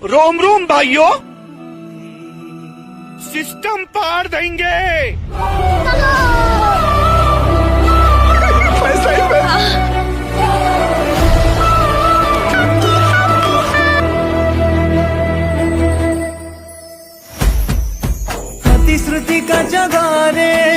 रोम रोम भाइयों, सिस्टम पार देंगे। पैसा ही पैसा। श्रुति का जगा रे